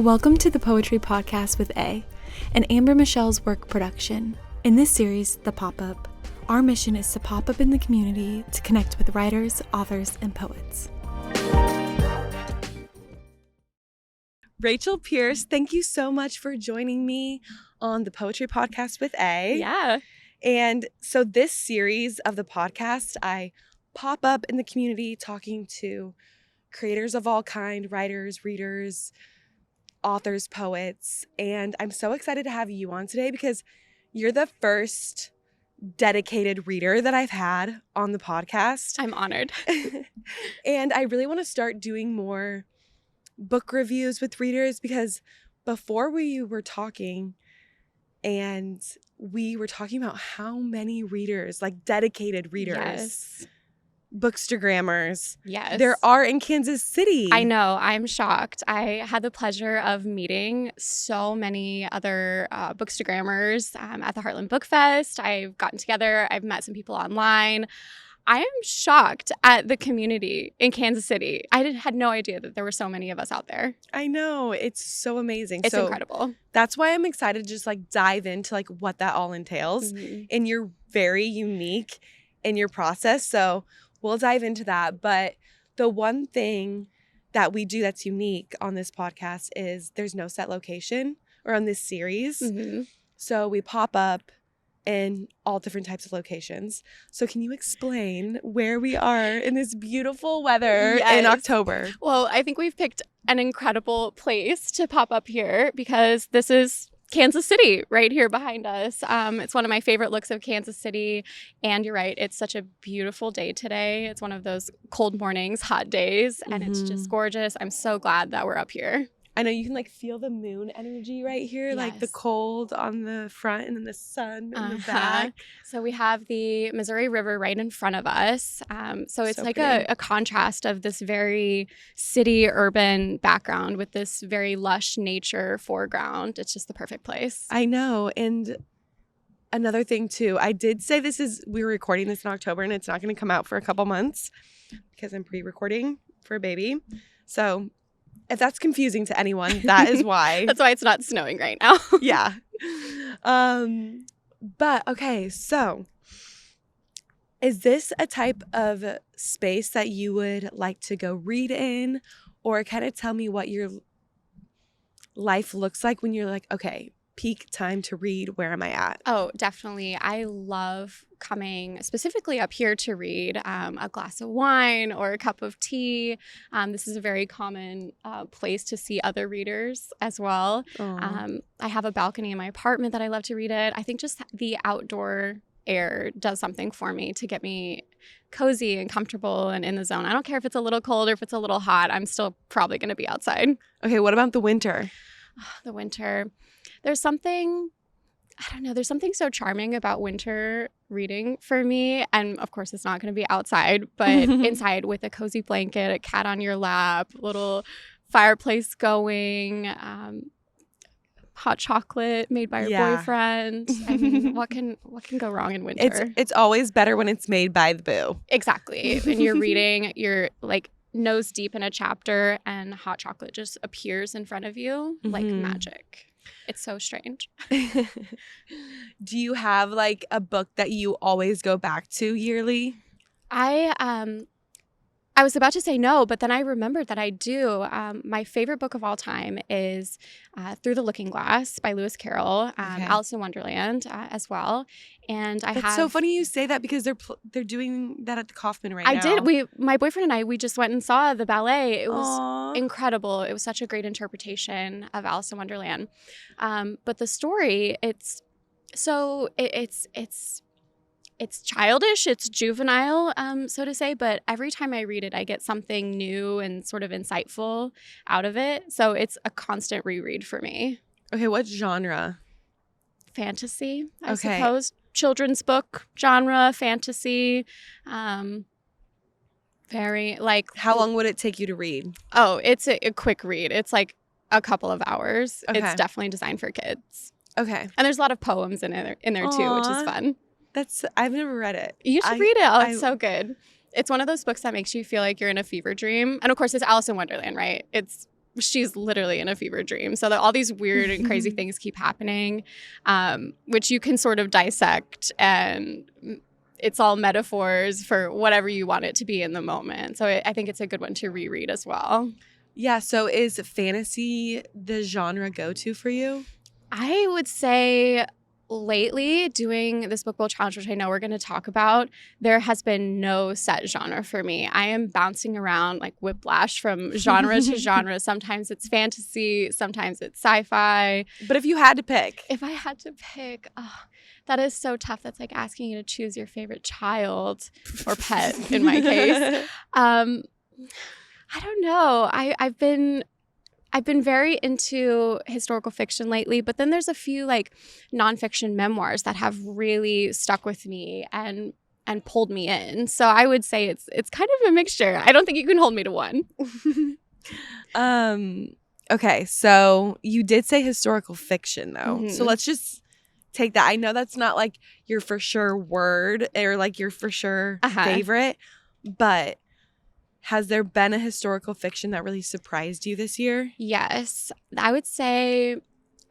Welcome to the Poetry Podcast with A, an Amber Michelle's work production. In this series, The Pop-Up, our mission is to pop up in the community to connect with writers, authors, and poets. Rachel Pierce, thank you so much for joining me on the Poetry Podcast with A. Yeah. And so this series of the podcast, I pop up in the community talking to creators of all kind, writers, readers, authors, poets, and I'm so excited to have you on today because you're the first dedicated reader that I've had on the podcast. I'm honored. And I really want to start doing more book reviews with readers because before we were talking and we were talking about how many readers, like dedicated readers, Yes. bookstagrammers, Yes. there are in Kansas City. I know. I'm shocked. I had the pleasure of meeting so many other bookstagrammers at the Heartland Book Fest. I've gotten together. I've met some people online. I am shocked at the community in Kansas City. I had no idea that there were so many of us out there. I know. It's so amazing. It's so incredible. That's why I'm excited to just like dive into like what that all entails. Mhm. And you're very unique in your process. So we'll dive into that. But the one thing that we do that's unique on this podcast is there's no set location or on this series. Mhm. So we pop up in all different types of locations. So can you explain where we are in this beautiful weather in Yes. October? Well, I think we've picked an incredible place to pop up here because this is Kansas City right here behind us. It's one of my favorite looks of Kansas City. And you're right, it's such a beautiful day today. It's one of those cold mornings, hot days, and it's just gorgeous. I'm so glad that we're up here. I know you can like feel the moon energy right here, like the Yes. cold on the front and then the sun in the back. So we have the Missouri River right in front of us. So it's So like pretty. a contrast of this very city urban background with this very lush nature foreground. It's just the perfect place. I know. And another thing too, I did say we were recording this in October and it's not going to come out for a couple months because I'm pre-recording for a baby. So if that's confusing to anyone, that is why. That's why it's not snowing right now. Yeah. But okay, so is this a type of space that you would like to go read in, or kind of tell me what your life looks like when you're like, okay, peak time to read, where am I at? Oh, definitely. I love coming specifically up here to read a glass of wine or a cup of tea. This is a very common place to see other readers as well. I have a balcony in my apartment that I love to read at. I think just the outdoor air does something for me to get me cozy and comfortable and in the zone. I don't care if it's a little cold or if it's a little hot. I'm still probably going to be outside. Okay, what about the winter? The winter. There's something so charming about winter reading for me. And of course, it's not going to be outside, but inside with a cozy blanket, a cat on your lap, little fireplace going, hot chocolate made by your boyfriend. I mean, what can go wrong in winter? It's always better when it's made by the boo. Exactly. When you're reading, you're like nose deep in a chapter and hot chocolate just appears in front of you like magic. It's so strange. Do you have like a book that you always go back to yearly? I was about to say no, but then I remembered that I do. My favorite book of all time is Through the Looking Glass by Lewis Carroll, Alice in Wonderland as well. And That's so funny you say that because they're doing that at the Kaufman right now. I did. My boyfriend and I, we just went and saw the ballet. It was Aww. incredible. It was such a great interpretation of Alice in Wonderland. But the story, it's childish, it's juvenile, so to say, but every time I read it, I get something new and sort of insightful out of it. So it's a constant reread for me. Okay, what genre? Fantasy, I suppose. Children's book genre, fantasy. Very like. How long would it take you to read? Oh, it's a quick read. It's like a couple of hours. Okay. It's definitely designed for kids. Okay. And there's a lot of poems in there too, which is fun. I've never read it. You should read it. Oh, it's so good. It's one of those books that makes you feel like you're in a fever dream. And of course, it's Alice in Wonderland, right? It's she's literally in a fever dream. So that all these weird and crazy things keep happening, which you can sort of dissect, and it's all metaphors for whatever you want it to be in the moment. So I think it's a good one to reread as well. Yeah, so is fantasy the genre go-to for you? I would say lately, doing this book bowl challenge, which I know we're going to talk about, there has been no set genre for me. I am bouncing around like whiplash from genre to genre. Sometimes it's fantasy, sometimes it's sci-fi. But if you had to pick. If I had to pick, that is so tough. That's like asking you to choose your favorite child or pet in my case. I don't know. I've been very into historical fiction lately, but then there's a few like nonfiction memoirs that have really stuck with me and pulled me in. So I would say it's kind of a mixture. I don't think you can hold me to one. Okay, so you did say historical fiction though. Mm-hmm. So let's just take that. I know that's not like your for sure word or like your for sure favorite, but has there been a historical fiction that really surprised you this year? Yes, I would say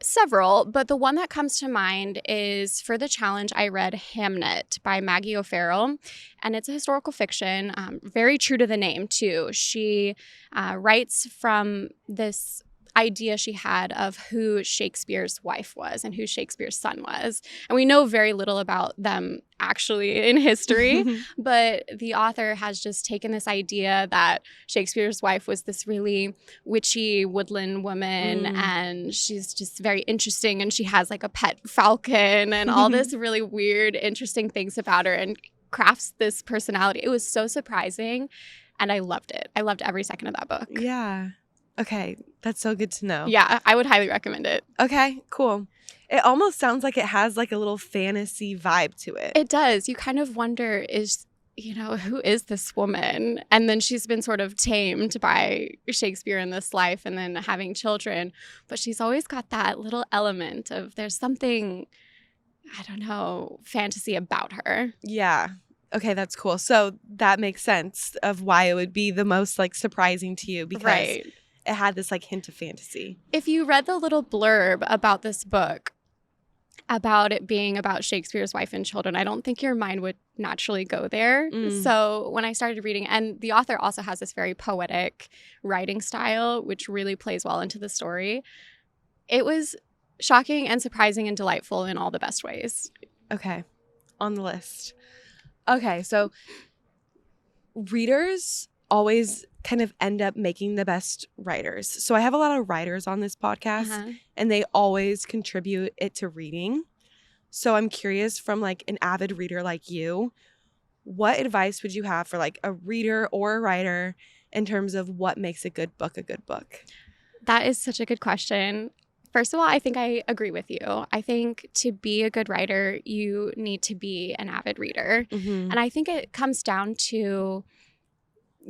several, but the one that comes to mind is for the challenge I read Hamnet by Maggie O'Farrell, and it's a historical fiction, very true to the name too. She writes from this idea she had of who Shakespeare's wife was and who Shakespeare's son was. And we know very little about them actually in history, but the author has just taken this idea that Shakespeare's wife was this really witchy woodland woman and she's just very interesting and she has like a pet falcon and all this really weird, interesting things about her and crafts this personality. It was so surprising and I loved it. I loved every second of that book. Yeah. Okay, that's so good to know. Yeah, I would highly recommend it. Okay, cool. It almost sounds like it has like a little fantasy vibe to it. It does. You kind of wonder, who is this woman? And then she's been sort of tamed by Shakespeare in this life and then having children. But she's always got that little element of there's something, I don't know, fantasy about her. Yeah. Okay, that's cool. So that makes sense of why it would be the most like surprising to you because it had this like hint of fantasy. If you read the little blurb about this book, about it being about Shakespeare's wife and children, I don't think your mind would naturally go there. So when I started reading, and the author also has this very poetic writing style, which really plays well into the story, it was shocking and surprising and delightful in all the best ways. Okay, on the list. Okay, so readers always kind of end up making the best writers. So I have a lot of writers on this podcast and they always contribute it to reading. So I'm curious from like an avid reader like you, what advice would you have for like a reader or a writer in terms of what makes a good book a good book? That is such a good question. First of all, I think I agree with you. I think to be a good writer, you need to be an avid reader. And I think it comes down to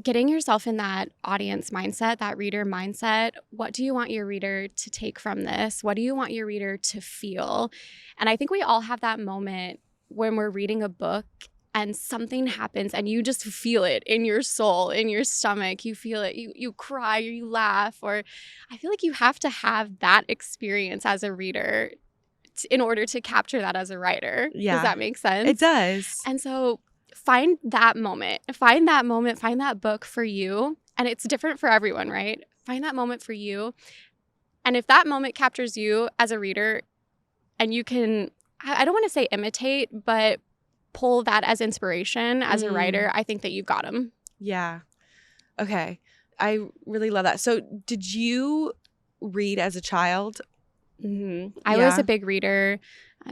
getting yourself in that audience mindset, that reader mindset. What do you want your reader to take from this? What do you want your reader to feel? And I think we all have that moment when we're reading a book and something happens and you just feel it in your soul, in your stomach. You feel it. You cry or you laugh. Or I feel like you have to have that experience as a reader in order to capture that as a writer. Yeah. Does that make sense? It does. And so find that book for you. And it's different for everyone, right? Find that moment for you. And if that moment captures you as a reader and you can, I don't want to say imitate, but pull that as inspiration as a writer, I think that you've got them. Yeah. Okay. I really love that. So did you read as a child? I was a big reader.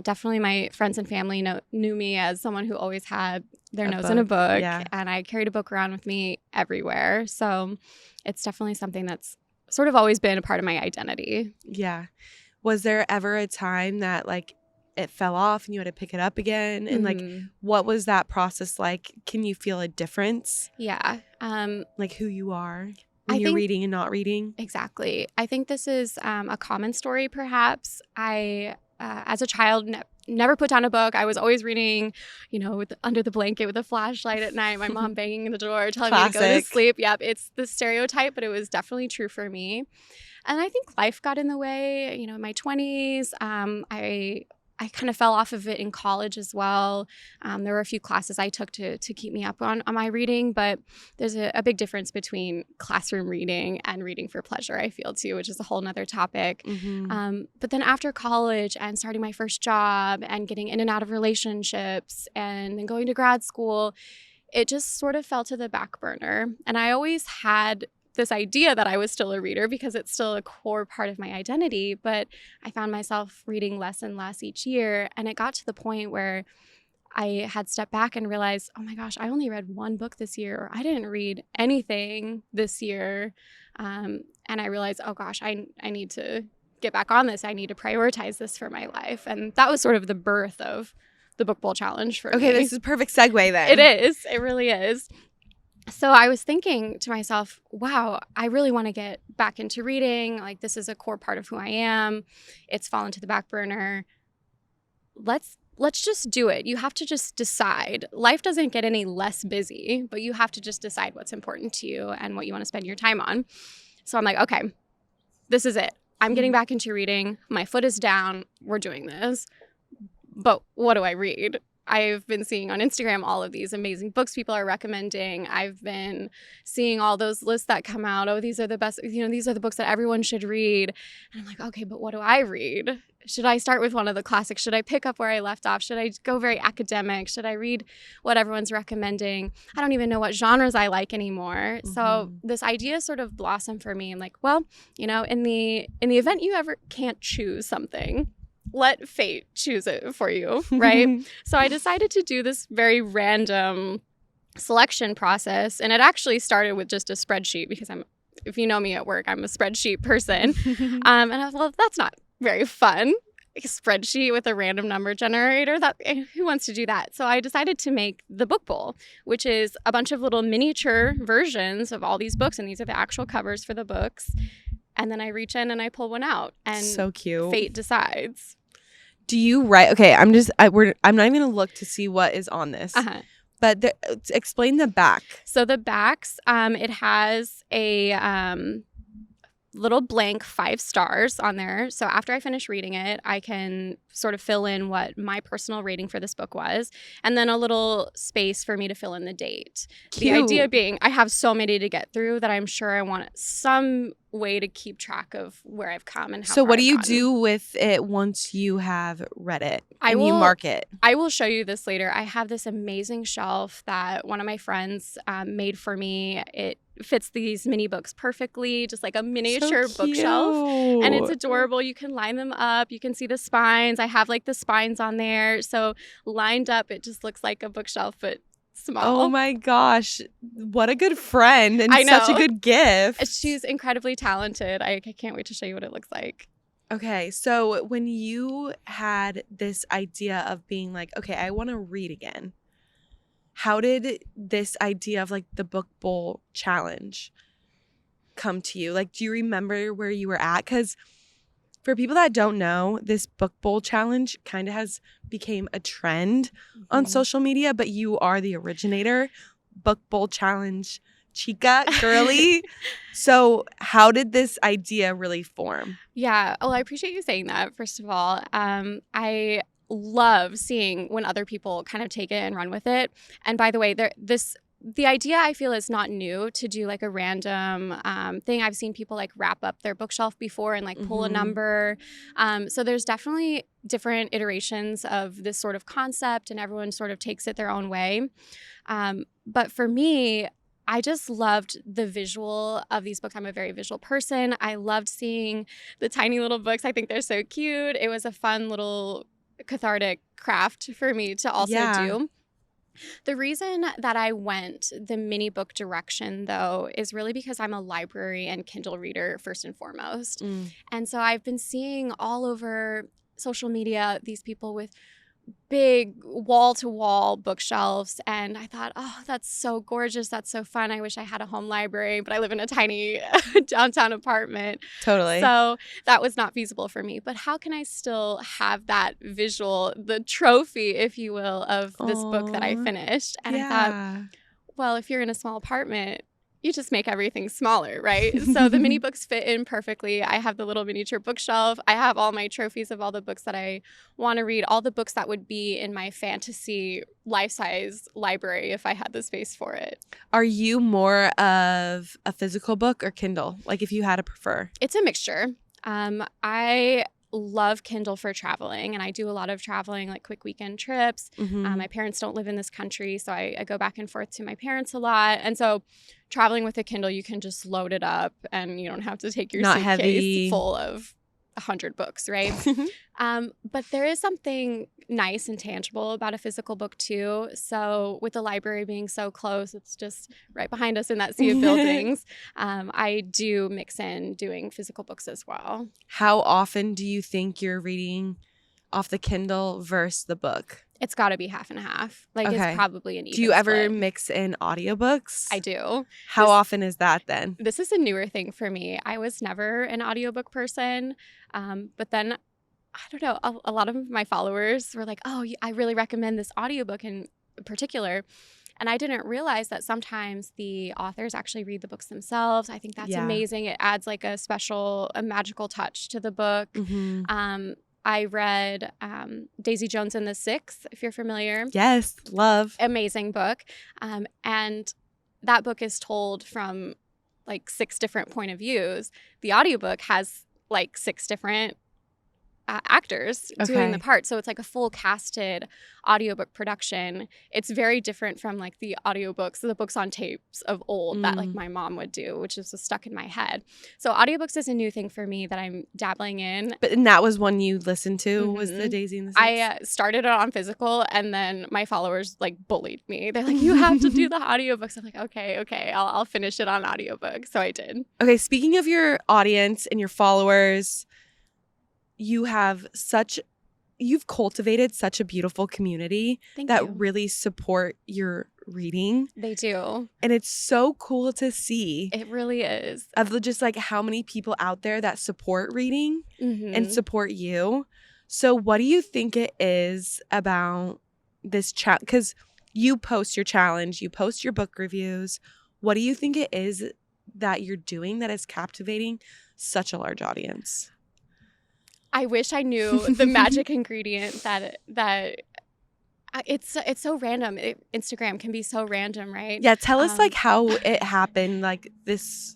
Definitely my friends and family knew me as someone who always had their nose in a book. Yeah. And I carried a book around with me everywhere. So it's definitely something that's sort of always been a part of my identity. Yeah. Was there ever a time that like it fell off and you had to pick it up again? And like, what was that process like? Can you feel a difference? Yeah. Like who you are when you're reading and not reading? Exactly. I think this is a common story, perhaps. I as a child, never put down a book. I was always reading, under the blanket with a flashlight at night, my mom banging in the door, telling me to go to Classic. sleep. Yep, it's the stereotype, but it was definitely true for me. And I think life got in the way, in my 20s. I kind of fell off of it in college as well. There were a few classes I took to keep me up on my reading, but there's a big difference between classroom reading and reading for pleasure, I feel too, which is a whole nother topic. But then after college and starting my first job and getting in and out of relationships and then going to grad school, it just sort of fell to the back burner. And I always had this idea that I was still a reader because it's still a core part of my identity, but I found myself reading less and less each year. And it got to the point where I had stepped back and realized, oh my gosh, I only read one book this year, or I didn't read anything this year. And I realized, oh gosh, I need to get back on this. I need to prioritize this for my life. And that was sort of the birth of the Book Bowl Challenge for me. Okay, this is a perfect segue then. It is. It really is. So I was thinking to myself, wow, I really want to get back into reading. Like, this is a core part of who I am. It's fallen to the back burner. Let's just do it. You have to just decide. Life doesn't get any less busy, but you have to just decide what's important to you and what you want to spend your time on. So I'm like, okay, this is it. I'm getting back into reading. My foot is down. We're doing this. But what do I read? I've been seeing on Instagram all of these amazing books people are recommending. I've been seeing all those lists that come out. Oh, these are the best, these are the books that everyone should read. And I'm like, okay, but what do I read? Should I start with one of the classics? Should I pick up where I left off? Should I go very academic? Should I read what everyone's recommending? I don't even know what genres I like anymore. So this idea sort of blossomed for me. I'm like, well, in the event you ever can't choose something, let fate choose it for you, right? So I decided to do this very random selection process. And it actually started with just a spreadsheet because if you know me at work, I'm a spreadsheet person. And I was, well, that's not very fun. A spreadsheet with a random number generator, who wants to do that? So I decided to make the Book Bowl, which is a bunch of little miniature versions of all these books. And these are the actual covers for the books. And then I reach in and I pull one out. And so cute. Fate decides. Do you write? Okay, I'm not even gonna look to see what is on this. But explain the back. So the backs, it has a little blank 5 stars on there. So after I finish reading it, I can sort of fill in what my personal rating for this book was, and then a little space for me to fill in the date. Cute. The idea being I have so many to get through that I'm sure I want some way to keep track of where I've come and how So far what do I've you gotten. do with it once you have read it and you will mark it? I will show you this later. I have this amazing shelf that one of my friends made for me. It fits these mini books perfectly, just like a miniature bookshelf. And it's adorable. You can line them up. You can see the spines. I have like the spines on there. So lined up, it just looks like a bookshelf, but small. Oh my gosh. What a good friend and I know. such a good gift. She's incredibly talented. I can't wait to show you what it looks like. Okay, so when you had this idea of being like, okay, I want to read again, how did this idea of like the Book Bowl Challenge come to you? Like, do you remember where you were at? Because for people that don't know, this Book Bowl Challenge kind of has became a trend on social media, but you are the originator. Book Bowl Challenge chica, girly. So how did this idea really form? Yeah. Well, I appreciate you saying that, first of all. I love seeing when other people kind of take it and run with it. And by the way, the idea I feel is not new to do like a random thing. I've seen people like wrap up their bookshelf before and like pull a number. So there's definitely different iterations of this sort of concept and everyone sort of takes it their own way. But for me, I just loved the visual of these books. I'm a very visual person. I loved seeing the tiny little books. I think they're so cute. It was a fun little cathartic craft for me to also do. The reason that I went the mini book direction, though, is really because I'm a library and Kindle reader first and foremost. And so I've been seeing all over social media these people with big wall-to-wall bookshelves, and I thought, oh, that's so gorgeous, that's so fun. I wish I had a home library, but I live in a tiny downtown apartment, Totally. so that was not feasible for me. But how can I still have that visual, the trophy, if you will, of this book that I Oh, finished? And I thought, yeah. well, if you're in a small apartment, you just make everything smaller, right? So the mini books fit in perfectly. I have the little miniature bookshelf. I have all my trophies of all the books that I want to read, all the books that would be in my fantasy life-size library if I had the space for it. Are you more of a physical book or Kindle? Like if you had to prefer? It's a mixture. I love Kindle for traveling, and I do a lot of traveling, like quick weekend trips. Mm-hmm. My parents don't live in this country, so I go back and forth to my parents a lot. And so traveling with a Kindle, you can just load it up and you don't have to take your Not suitcase heavy. full of 100 books, right? But there is something nice and tangible about a physical book too. So with the library being so close, it's just right behind us in that sea of buildings. I do mix in doing physical books as well. How often do you think you're reading off the Kindle versus the book? It's got to be half and half. Like Okay. it's probably an even Do you ever split. mix in audiobooks? I do. How often is that then? This is a newer thing for me. I was never an audiobook person, but then I don't know, a lot of my followers were like, oh, I really recommend this audiobook in particular. And I didn't realize that sometimes the authors actually read the books themselves. I think that's Yeah. amazing. It adds like a magical touch to the book. Mm-hmm. I read Daisy Jones and the Six, if you're familiar. Yes, love. Amazing book. And that book is told from like 6 different point of views. The audiobook has like 6 different actors doing the part. So it's like a full casted audiobook production. It's very different from like the audiobooks, the books on tapes of old that like my mom would do, which is just stuck in my head. So audiobooks is a new thing for me that I'm dabbling in. And that was one you listened to, was the Daisy and the Six? I started it on physical, and then my followers like bullied me. They're like, you have to do the audiobooks. I'm like, okay, I'll finish it on audiobook. So I did. Okay, speaking of your audience and your followers, you've cultivated such a beautiful community that you. really support your reading. They do. And it's so cool to see. It really is. Of just like how many people out there that support reading and support you. So what do you think it is about this challenge? Because you post your challenge, you post your book reviews. What do you think it is that you're doing that is captivating such a large audience? I wish I knew the magic ingredient that it's so random. Instagram can be so random, right? Yeah, tell us like how it happened. Like this,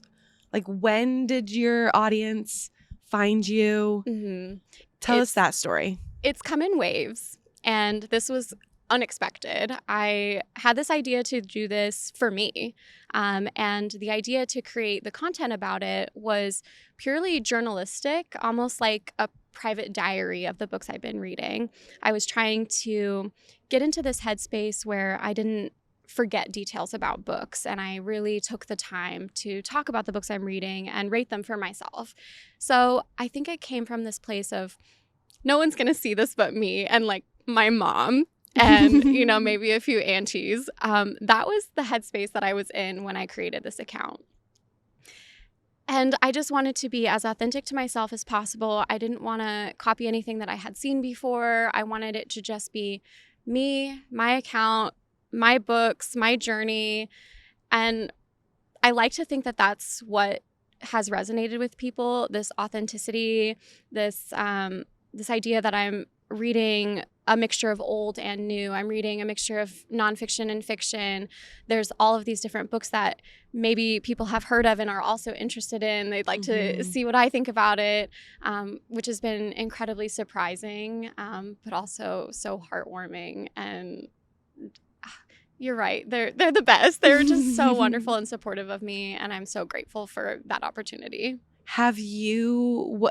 like when did your audience find you? Tell us that story. It's come in waves, and this was unexpected. I had this idea to do this for me, and the idea to create the content about it was purely journalistic, almost like a private diary of the books I've been reading. I was trying to get into this headspace where I didn't forget details about books, and I really took the time to talk about the books I'm reading and rate them for myself. So I think it came from this place of no one's going to see this but me and like my mom and, you know, maybe a few aunties. That was the headspace that I was in when I created this account. And I just wanted to be as authentic to myself as possible. I didn't want to copy anything that I had seen before. I wanted it to just be me, my account, my books, my journey. And I like to think that that's what has resonated with people, this authenticity, this idea that I'm reading a mixture of old and new. I'm reading a mixture of nonfiction and fiction. There's all of these different books that maybe people have heard of and are also interested in. They'd like to see what I think about it, which has been incredibly surprising, but also so heartwarming. And you're right. They're the best. They're just so wonderful and supportive of me, and I'm so grateful for that opportunity. Have you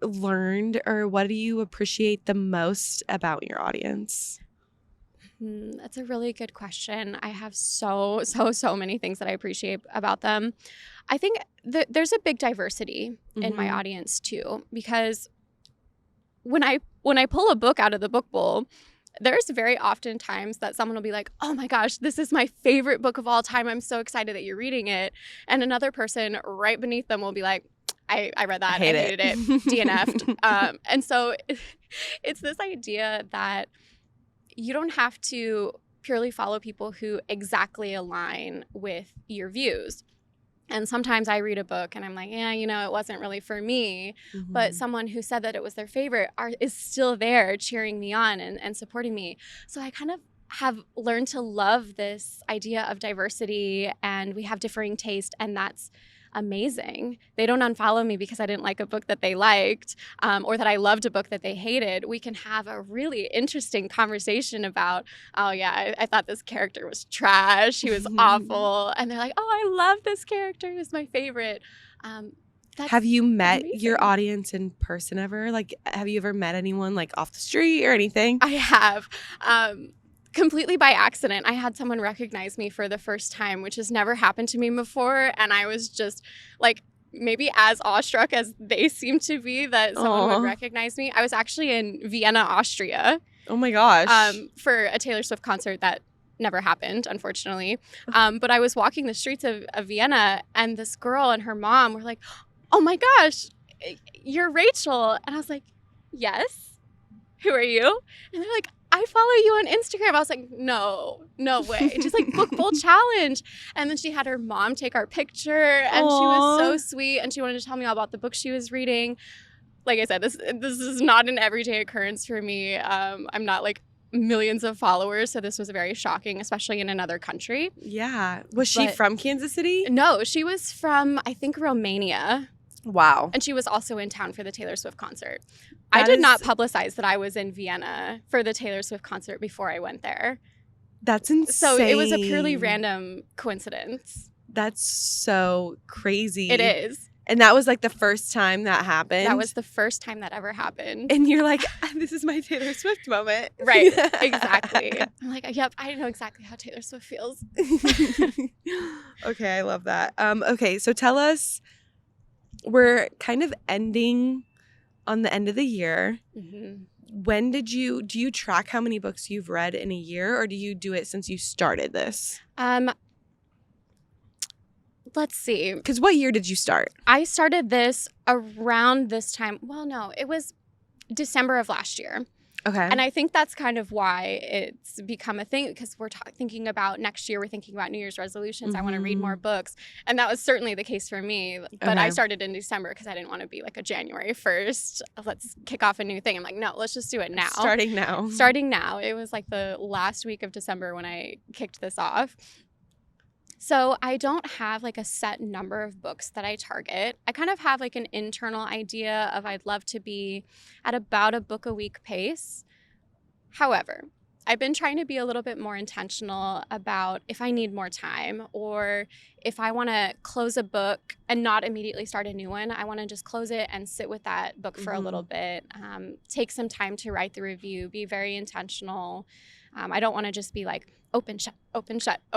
learned, or what do you appreciate the most about your audience? That's a really good question. I have so many things that I appreciate about them. I think there's a big diversity in my audience too, because when I pull a book out of the book bowl, there's very often times that someone will be like, oh my gosh, this is my favorite book of all time. I'm so excited that you're reading it. And another person right beneath them will be like, I read that. I hated it. DNF'd. And so it's this idea that you don't have to purely follow people who exactly align with your views. And sometimes I read a book and I'm like, yeah, it wasn't really for me. Mm-hmm. But someone who said that it was their favorite is still there cheering me on and supporting me. So I kind of have learned to love this idea of diversity, and we have differing taste, and that's amazing. They don't unfollow me because I didn't like a book that they liked, or that I loved a book that they hated. We can have a really interesting conversation about, oh yeah, I thought this character was trash. He was awful. And they're like, oh, I love this character. He's my favorite. Have you met amazing. Your audience in person ever? Like, have you ever met anyone like off the street or anything? I have. Completely by accident. I had someone recognize me for the first time, which has never happened to me before. And I was just like, maybe as awestruck as they seem to be that someone would recognize me. I was actually in Vienna, Austria. Oh my gosh. For a Taylor Swift concert that never happened, unfortunately. But I was walking the streets of Vienna, and this girl and her mom were like, oh my gosh, you're Rachel. And I was like, yes. Who are you? And they're like, I follow you on Instagram. I was like, no way. Just like book bowl challenge. And then she had her mom take our picture, and she was so sweet. And she wanted to tell me all about the book she was reading. Like I said, this is not an everyday occurrence for me. I'm not like millions of followers, so this was very shocking, especially in another country. Yeah. Was she from Kansas City? No, she was from, I think, Romania. Wow. And she was also in town for the Taylor Swift concert. I did not publicize that I was in Vienna for the Taylor Swift concert before I went there. That's insane. So it was a purely random coincidence. That's so crazy. It is. And that was like the first time that happened? That was the first time that ever happened. And you're like, this is my Taylor Swift moment. Right. Exactly. I'm like, yep, I know exactly how Taylor Swift feels. Okay, I love that. Okay, so tell us, we're kind of ending on the end of the year. Mm-hmm. When do you track how many books you've read in a year, or do you do it since you started this? Let's see. Because what year did you start? I started this around this time. Well, no, it was December of last year. Okay. And I think that's kind of why it's become a thing, because we're thinking about next year. We're thinking about New Year's resolutions. Mm-hmm. I want to read more books. And that was certainly the case for me. But I started in December because I didn't want to be like a January 1st. Let's kick off a new thing. I'm like, no, let's just do it now. Starting now. It was like the last week of December when I kicked this off. So I don't have like a set number of books that I target. I kind of have like an internal idea of I'd love to be at about a book a week pace. However, I've been trying to be a little bit more intentional about if I need more time, or if I want to close a book and not immediately start a new one. I want to just close it and sit with that book for a little bit, take some time to write the review, be very intentional. I don't want to just be like open, shut,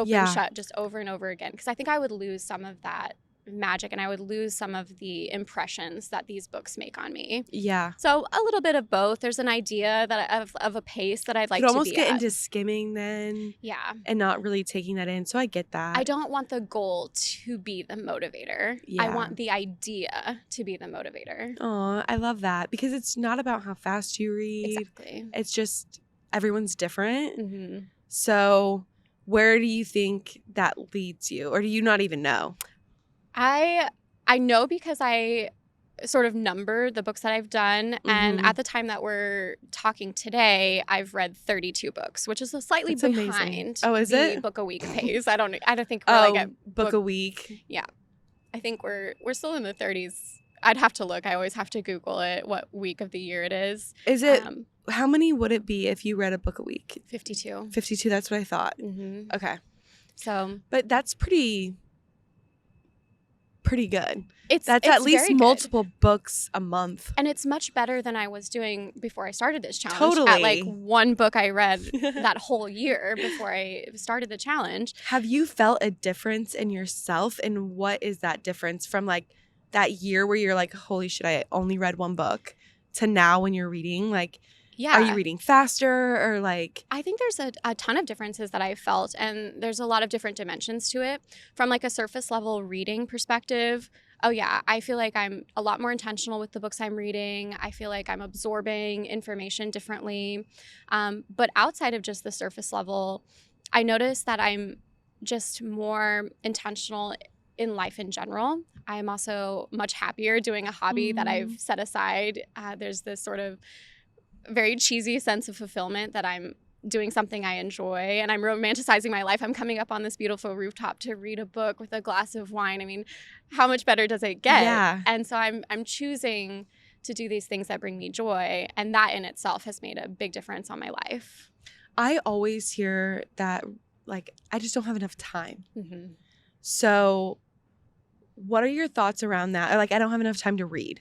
shut, just over and over again, because I think I would lose some of that magic, and I would lose some of the impressions that these books make on me. Yeah. So a little bit of both. There's an idea that of a pace that I'd like to be at. You almost get into skimming then. Yeah. And not really taking that in. So I get that. I don't want the goal to be the motivator. Yeah. I want the idea to be the motivator. Oh, I love that, because it's not about how fast you read. Exactly. It's just everyone's different. Mm-hmm. So where do you think that leads you? Or do you not even know? I know because I sort of number the books that I've done. Mm-hmm. And at the time that we're talking today, I've read 32 books, which is slightly behind the book a week pace. I don't think we're like a book a week. Yeah. I think we're still in the 30s. I'd have to look. I always have to Google it, what week of the year it is. Is it, how many would it be if you read a book a week? 52. 52, that's what I thought. Mm-hmm. Okay. So. But that's pretty good. That's at least multiple books a month. And it's much better than I was doing before I started this challenge. Totally. At like one book I read that whole year before I started the challenge. Have you felt a difference in yourself? And what is that difference from like that year where you're like, holy shit, I only read one book, to now when you're reading? Like, Are you Yeah. reading faster or like? I think there's a ton of differences that I've felt, and there's a lot of different dimensions to it. From like a surface level reading perspective, oh yeah, I feel like I'm a lot more intentional with the books I'm reading. I feel like I'm absorbing information differently. But outside of just the surface level, I notice that I'm just more intentional in life in general. I'm also much happier doing a hobby that I've set aside. There's this sort of very cheesy sense of fulfillment that I'm doing something I enjoy and I'm romanticizing my life. I'm coming up on this beautiful rooftop to read a book with a glass of wine. I mean, how much better does it get? Yeah. And so I'm choosing to do these things that bring me joy, and that in itself has made a big difference on my life. I always hear that, like, I just don't have enough time. Mm-hmm. So what are your thoughts around that? Like, I don't have enough time to read.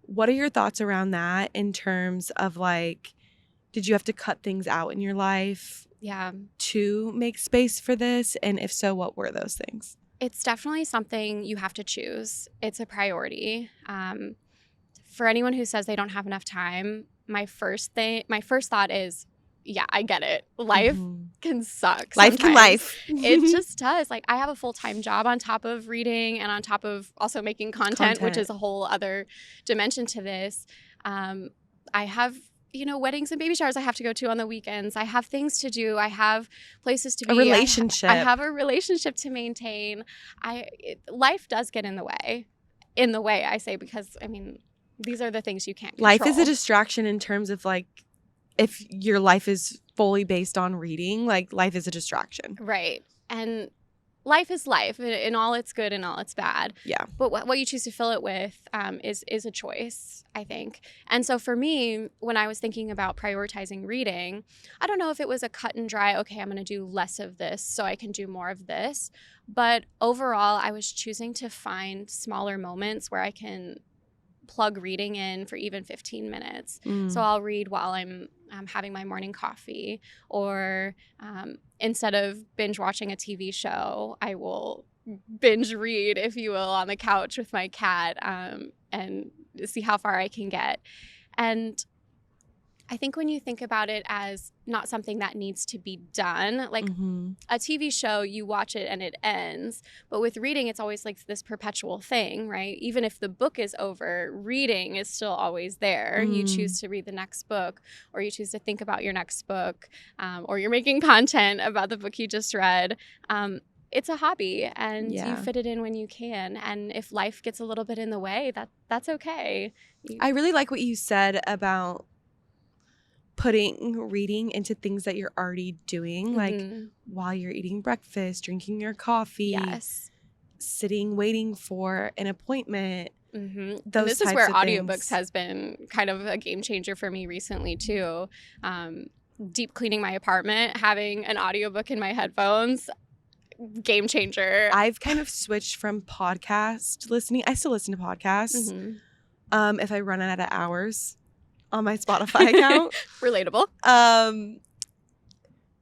What are your thoughts around that in terms of like, did you have to cut things out in your life Yeah. to make space for this? And if so, what were those things? It's definitely something you have to choose. It's a priority. For anyone who says they don't have enough time, my first thought is, yeah, I get it. Life can suck. Life can life. It just does. Like, I have a full-time job on top of reading and on top of also making content. Which is a whole other dimension to this. I have, weddings and baby showers I have to go to on the weekends. I have things to do. I have places to be. A relationship. I have a relationship to maintain. Life does get in the way. In the way, I say, because, I mean, these are the things you can't control. Life is a distraction in terms of like, if your life is fully based on reading, like life is a distraction. Right. And life is life in all its good and all its bad. Yeah. But what you choose to fill it with is a choice, I think. And so for me, when I was thinking about prioritizing reading, I don't know if it was a cut and dry, okay, I'm going to do less of this so I can do more of this. But overall, I was choosing to find smaller moments where I can plug reading in for even 15 minutes. So I'll read while I'm having my morning coffee, or instead of binge watching a TV show, I will binge read, if you will, on the couch with my cat, and see how far I can get. And I think when you think about it as not something that needs to be done, like a TV show, you watch it and it ends. But with reading, it's always like this perpetual thing, right? Even if the book is over, reading is still always there. You choose to read the next book, or you choose to think about your next book, or you're making content about the book you just read. It's a hobby, and you fit it in when you can. And if life gets a little bit in the way, that's okay. I really like what you said about putting reading into things that you're already doing, like while you're eating breakfast, drinking your coffee, sitting, waiting for an appointment. This is where audiobooks has been kind of a game changer for me recently too. Deep cleaning my apartment, having an audiobook in my headphones, game changer. I've kind of switched from podcast listening. I still listen to podcasts if I run out of hours on my Spotify account. Relatable.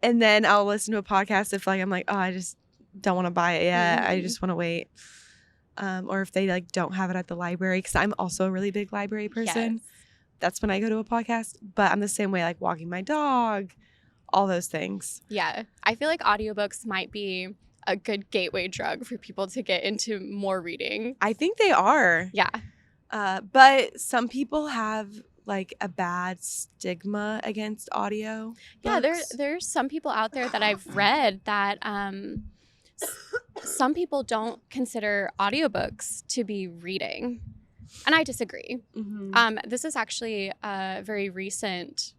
And then I'll listen to a podcast if like I'm like, oh, I just don't want to buy it yet. I just want to wait. Or if they like don't have it at the library, because I'm also a really big library person. Yes. That's when I go to a podcast. But I'm the same way, like walking my dog, all those things. Yeah. I feel like audiobooks might be a good gateway drug for people to get into more reading. I think they are. Yeah. But some people have like a bad stigma against audio books. Yeah, there's some people out there that I've read that some people don't consider audiobooks to be reading, and I disagree. This is actually a very recent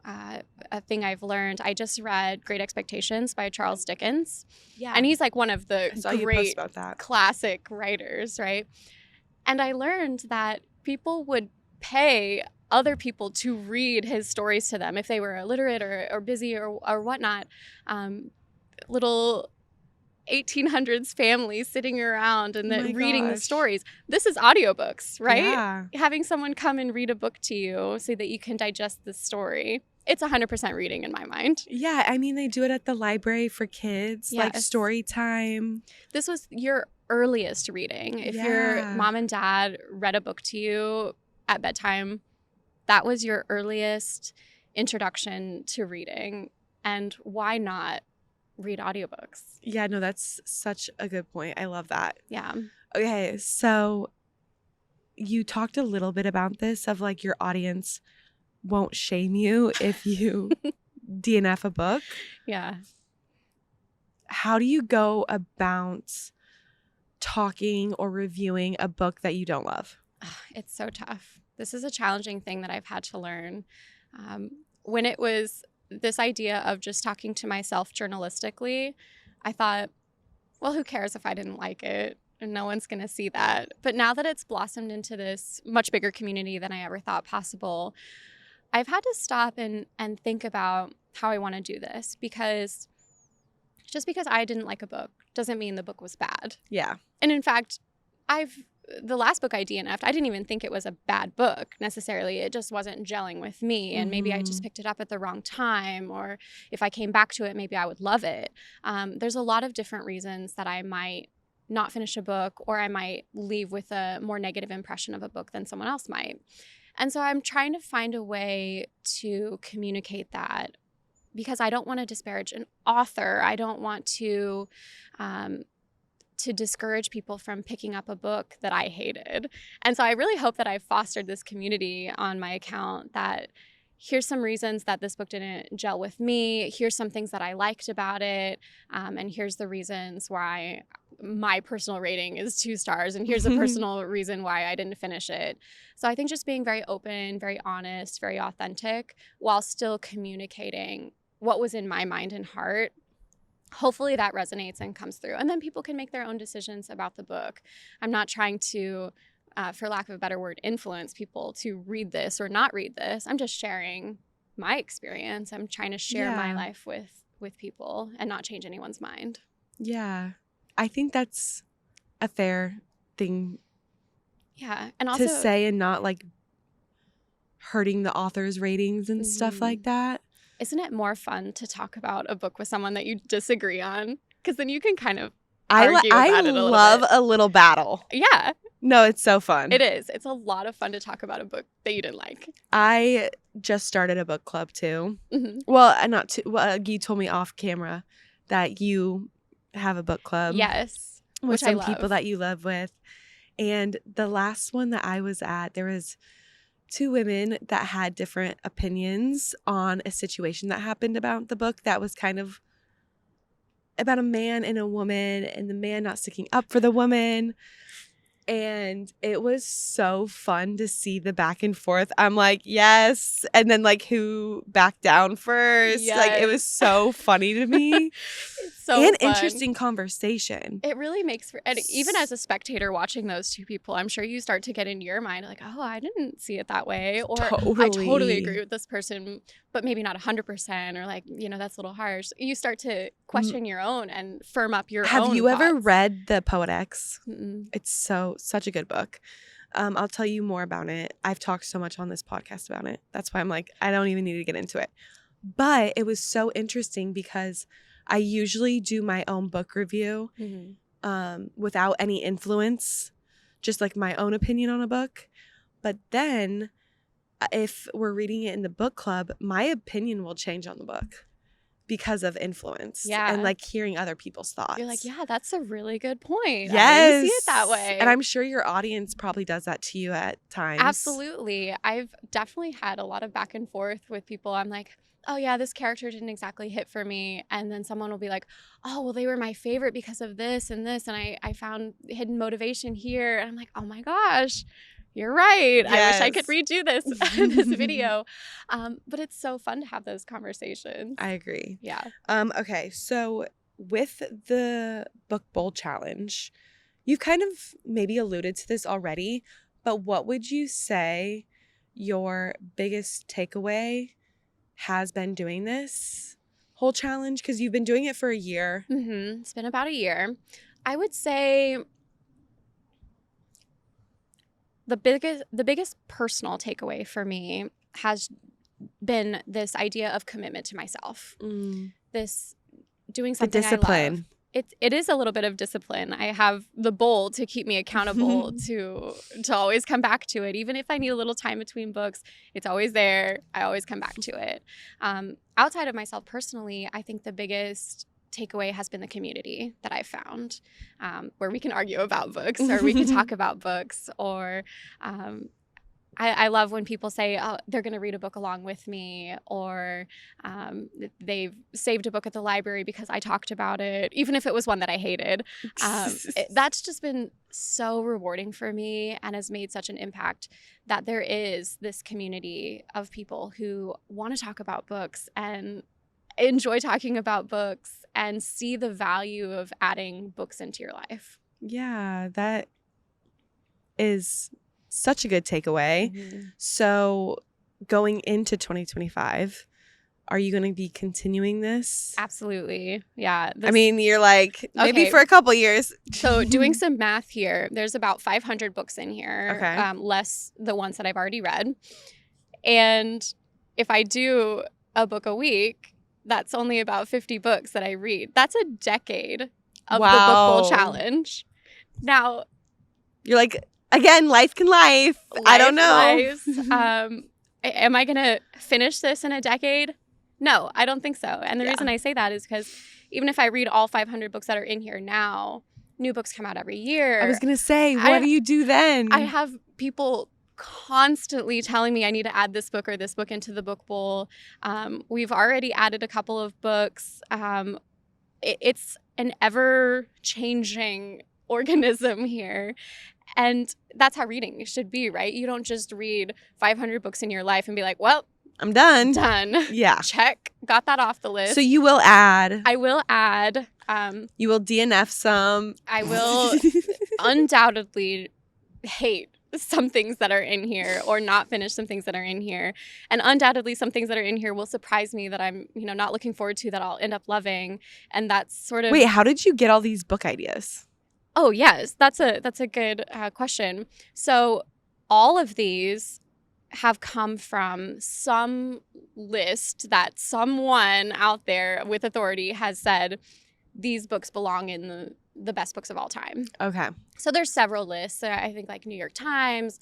a thing I've learned. I just read Great Expectations by Charles Dickens. Yeah, and he's like one of the great classic writers, right? And I learned that people would pay other people to read his stories to them if they were illiterate or busy or whatnot. Little 1800s families sitting around and then reading the stories. This is audiobooks, right? Yeah. Having someone come and read a book to you so that you can digest the story. It's 100% reading in my mind. Yeah, I mean, they do it at the library for kids, like story time. This was your earliest reading. If your mom and dad read a book to you at bedtime, that was your earliest introduction to reading. And why not read audiobooks? Yeah, no, that's such a good point. I love that. Yeah. Okay, so you talked a little bit about this of like your audience won't shame you if you DNF a book. Yeah. How do you go about talking or reviewing a book that you don't love? It's so tough. This is a challenging thing that I've had to learn. When it was this idea of just talking to myself journalistically, I thought, well, who cares if I didn't like it? And no one's going to see that. But now that it's blossomed into this much bigger community than I ever thought possible, I've had to stop and think about how I want to do this, because just because I didn't like a book doesn't mean the book was bad. Yeah. And in fact, the last book I DNF'd, I didn't even think it was a bad book necessarily. It just wasn't gelling with me. And maybe I just picked it up at the wrong time, or if I came back to it, maybe I would love it. There's a lot of different reasons that I might not finish a book, or I might leave with a more negative impression of a book than someone else might. And so I'm trying to find a way to communicate that, because I don't want to disparage an author. I don't want to discourage people from picking up a book that I hated. And so I really hope that I've fostered this community on my account, that here's some reasons that this book didn't gel with me. Here's some things that I liked about it. And here's the reasons why my personal rating is 2 stars. And here's a personal reason why I didn't finish it. So I think just being very open, very honest, very authentic, while still communicating what was in my mind and heart, hopefully that resonates and comes through. And then people can make their own decisions about the book. I'm not trying to, for lack of a better word, influence people to read this or not read this. I'm just sharing my experience. I'm trying to share my life with people and not change anyone's mind. Yeah. I think that's a fair thing and also to say, and not like hurting the author's ratings and stuff like that. Isn't it more fun to talk about a book with someone that you disagree on? Because then you can kind of I argue about it a little love bit. a little battle. Yeah. No, it's so fun. It is. It's a lot of fun to talk about a book that you didn't like. I just started a book club too. Mm-hmm. Well, not too. Well, you told me off camera that you have a book club. Yes. With which some I love. people that you live with. And the last one that I was at, there was 2 women that had different opinions on a situation that happened about the book that was kind of about a man and a woman, and the man not sticking up for the woman. And it was so fun to see the back and forth. I'm like, yes. And then like who backed down first. Yes. Like, it was so funny to me. It's so and fun. Interesting conversation. It really makes for, and even as a spectator watching those 2 people, I'm sure you start to get in your mind like, oh, I didn't see it that way. Or I totally agree with this person, but maybe not 100%, or like, that's a little harsh. You start to question your own and firm up your own Have you ever thoughts. read The Poet X? Mm-mm. It's such a good book. I'll tell you more about it. I've talked so much on this podcast about it. That's why I'm like, I don't even need to get into it. But it was so interesting because I usually do my own book review without any influence, just like my own opinion on a book. But then if we're reading it in the book club, my opinion will change on the book because of influence. Yeah. And like hearing other people's thoughts. You're like, yeah, that's a really good point. Yes. I didn't see it that way. And I'm sure your audience probably does that to you at times. Absolutely. I've definitely had a lot of back and forth with people. I'm like, oh yeah, this character didn't exactly hit for me. And then someone will be like, oh, well, they were my favorite because of this and this. And I found hidden motivation here. And I'm like, oh my gosh, you're right. Yes. I wish I could redo this video. But it's so fun to have those conversations. I agree. Yeah. Okay, so with the Book Bowl Challenge, you've kind of maybe alluded to this already, but what would you say your biggest takeaway has been doing this whole challenge? Because you've been doing it for a year. Mm-hmm. It's been about a year. I would say the biggest personal takeaway for me has been this idea of commitment to myself. This doing something discipline. I love. it is a little bit of discipline. I have the bowl to keep me accountable to always come back to it. Even if I need a little time between books, it's always there. I always come back to it. Outside of myself personally, I think the biggest takeaway has been the community that I've found, where we can argue about books or we can talk about books, or I love when people say, oh, they're going to read a book along with me, or they've saved a book at the library because I talked about it, even if it was one that I hated. That's just been so rewarding for me and has made such an impact that there is this community of people who want to talk about books and enjoy talking about books and see the value of adding books into your life. Yeah, that is such a good takeaway. So going into 2025, are you going to be continuing this? Absolutely. Yeah. I mean, you're like, maybe Okay. for a couple years. So doing some math here, there's about 500 books in here, Okay. less the ones that I've already read. And if I do a book a week, that's only about 50 books that I read. That's a decade of the Book Bowl Challenge. Now, you're like, again, life can life. I don't know. Am I going to finish this in a decade? No, I don't think so. And the reason I say that is because even if I read all 500 books that are in here now, new books come out every year. I was going to say, what do you do then? I have people constantly telling me I need to add this book or this book into the book bowl. We've already added a couple of books. It's an ever-changing organism here. And that's how reading should be, right? You don't just read 500 books in your life and be like, well, I'm done. Done. Yeah. Check. Got that off the list. So you will add. I will add. You will DNF some. I will undoubtedly hate some things that are in here or not finish some things that are in here. And undoubtedly some things that are in here will surprise me that I'm, not looking forward to, that I'll end up loving. And that's sort of... Wait, how did you get all these book ideas? Oh, yes. That's a good question. So all of these have come from some list that someone out there with authority has said these books belong in the best books of all time. Okay. So there's several lists. I think like New York Times,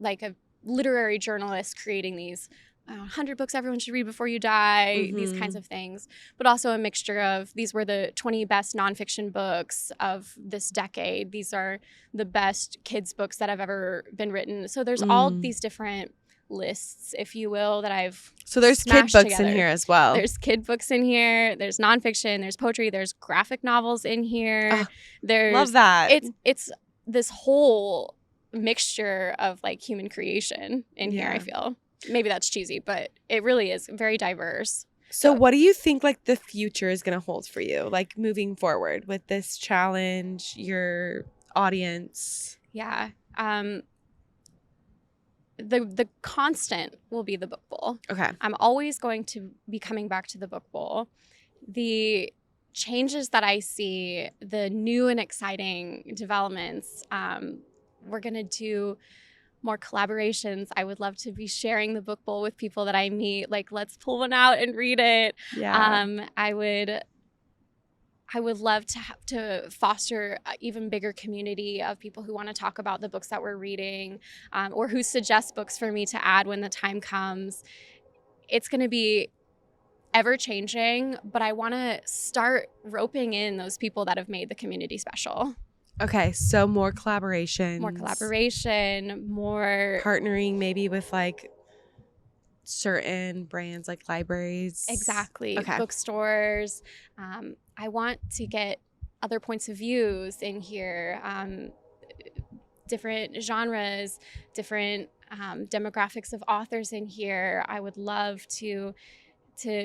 like a literary journalist creating these 100 books everyone should read before you die, these kinds of things. But also a mixture of, these were the 20 best nonfiction books of this decade. These are the best kids books that have ever been written. So there's all these different lists, if you will, that I've So there's kid books together. in here as well. There's kid books in here. There's nonfiction. There's poetry. There's graphic novels in here. There's love that. It's this whole mixture of like human creation in here, I feel. Maybe that's cheesy, but it really is very diverse. So what do you think like the future is going to hold for you, like moving forward with this challenge, your audience? Yeah. The constant will be the book bowl. Okay. I'm always going to be coming back to the book bowl. The changes that I see, the new and exciting developments, we're going to do more collaborations. I would love to be sharing the book bowl with people that I meet. Like, let's pull one out and read it. Yeah. I would love to foster an even bigger community of people who want to talk about the books that we're reading, or who suggest books for me to add when the time comes. It's going to be ever changing, but I want to start roping in those people that have made the community special. Okay, so more collaboration. More partnering maybe with like certain brands like libraries. Exactly. Okay. Bookstores. I want to get other points of views in here, different genres, different demographics of authors in here. I would love to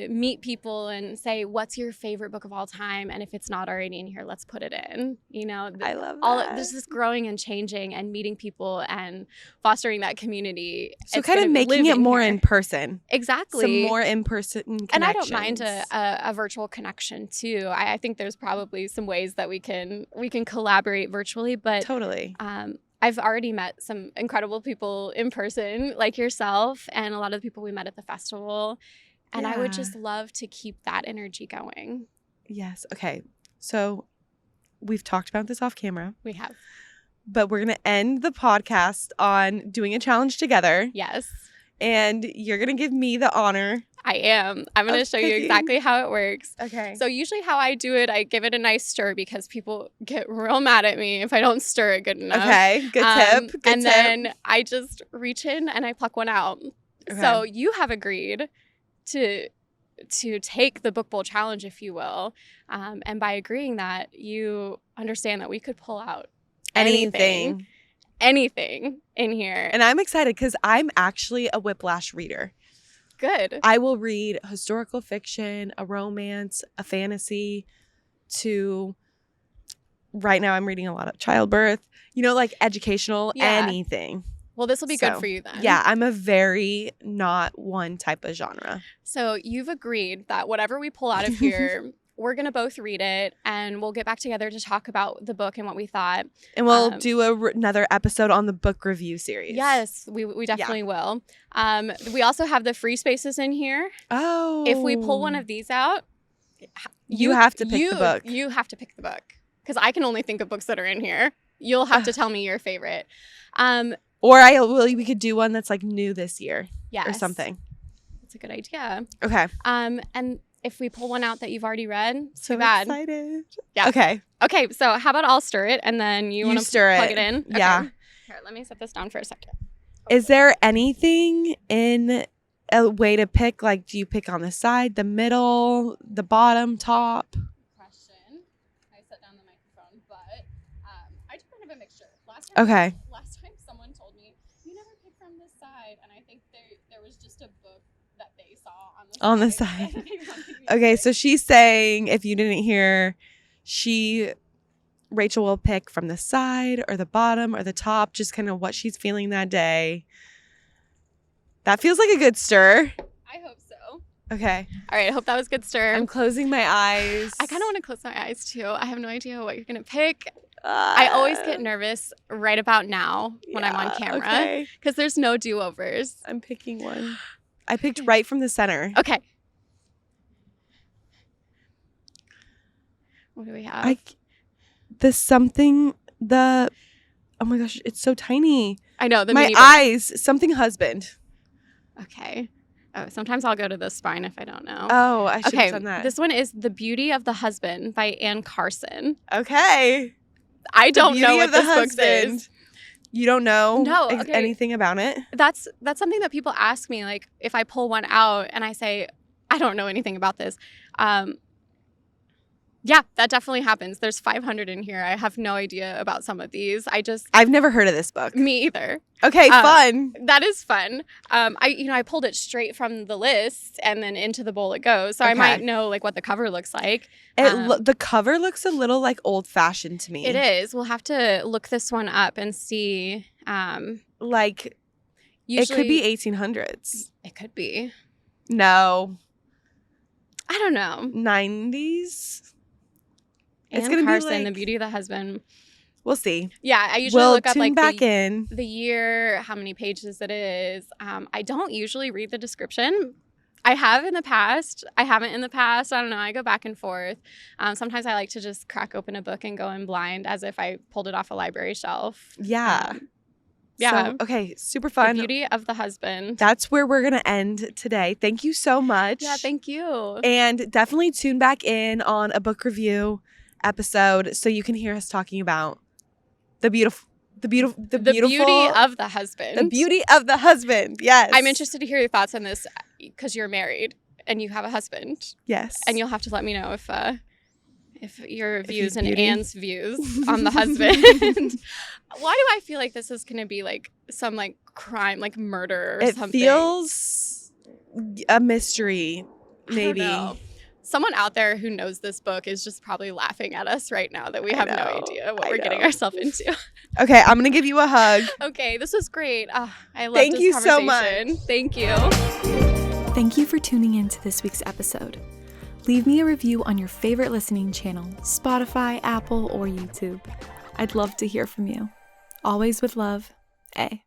meet people and say, what's your favorite book of all time? And if it's not already in here, let's put it in. I love that. This is growing and changing and meeting people and fostering that community. So kind of making it more in person. Exactly. Some more in-person connections. And I don't mind a virtual connection too. I think there's probably some ways that we can collaborate virtually, but totally. I've already met some incredible people in person, like yourself, and a lot of the people we met at the festival. And I would just love to keep that energy going. Yes. Okay. So we've talked about this off camera, We have. but we're going to end the podcast on doing a challenge together. Yes. And you're going to give me the honor. I am. I'm going to show you picking. exactly how it works. Okay. So usually how I do it, I give it a nice stir because people get real mad at me if I don't stir it good enough. Okay. Good tip. Good tip. Then I just reach in and I pluck one out. Okay. So you have agreed to take the book bowl challenge, if you will. And by agreeing that, you understand that we could pull out anything in here. And I'm excited because I'm actually a whiplash reader. Good. I will read historical fiction, a romance, a fantasy, to right now I'm reading a lot of childbirth, like educational, anything. Well, this will be good for you then. Yeah, I'm a very not one type of genre. So you've agreed that whatever we pull out of here, we're going to both read it and we'll get back together to talk about the book and what we thought. And we'll do another episode on the book review series. Yes, we definitely will. We also have the free spaces in here. Oh. If we pull one of these out, you have to pick the book. You have to pick the book because I can only think of books that are in here. You'll have to tell me your favorite. Or we could do one that's like new this year. Yes. Or something. That's a good idea. Okay. And if we pull one out that you've already read, so bad. Excited. Yeah. Okay. Okay, so how about I'll stir it and then you want to plug it in? Okay. Yeah. Here, let me set this down for a second. Is there anything in a way to pick? Like, do you pick on the side, the middle, the bottom, top? Question. I set down the microphone, but I do kind of a mixture. Last time someone told me, you never pick from this side, and I think there was just a book that they saw on the side. Okay, so she's saying, if you didn't hear, Rachel will pick from the side or the bottom or the top, just kind of what she's feeling that day. That feels like a good stir. I hope so. Okay. All right, I hope that was good stir. I'm closing my eyes. I kind of want to close my eyes too. I have no idea what you're going to pick. I always get nervous right about now when I'm on camera because there's no do-overs. I'm picking one. I picked right from the center. Okay. What do we have? Oh my gosh, it's so tiny. I know. My eyes, something husband. Okay. Oh, sometimes I'll go to the spine if I don't know. Oh, I should have done that. This one is The Beauty of the Husband by Anne Carson. Okay. I don't know what this book is. You don't know anything about it? That's something that people ask me, like if I pull one out and I say, I don't know anything about this. Yeah, that definitely happens. There's 500 in here. I have no idea about some of these. I've never heard of this book. Me either. Okay, fun. That is fun. I pulled it straight from the list and then into the bowl it goes. So I might know like what the cover looks like. The cover looks a little like old fashioned to me. It is. We'll have to look this one up and see. Usually, it could be 1800s. It could be. No. I don't know. 90s. It's going to be like The Beauty of the Husband. We'll see. Yeah, I usually look up like the year, how many pages it is. I don't usually read the description. I have in the past. I haven't in the past. I don't know. I go back and forth. Sometimes I like to just crack open a book and go in blind as if I pulled it off a library shelf. Yeah. Yeah. So, okay. Super fun. The Beauty of the Husband. That's where we're going to end today. Thank you so much. Yeah, thank you. And definitely tune back in on a book review episode so you can hear us talking about the beauty of the husband. The Beauty of the Husband. Yes. I'm interested to hear your thoughts on this because you're married and you have a husband. Yes. And you'll have to let me know if your views and Anne's views on the husband. Why do I feel like this is going to be like some like crime, like murder or something? It feels a mystery, maybe. I don't know. Someone out there who knows this book is just probably laughing at us right now that we have no idea what we're getting ourselves into. Okay, I'm going to give you a hug. Okay, this was great. I love Thank this conversation. So much. Thank you. Thank you for tuning in to this week's episode. Leave me a review on your favorite listening channel, Spotify, Apple, or YouTube. I'd love to hear from you. Always with love, A.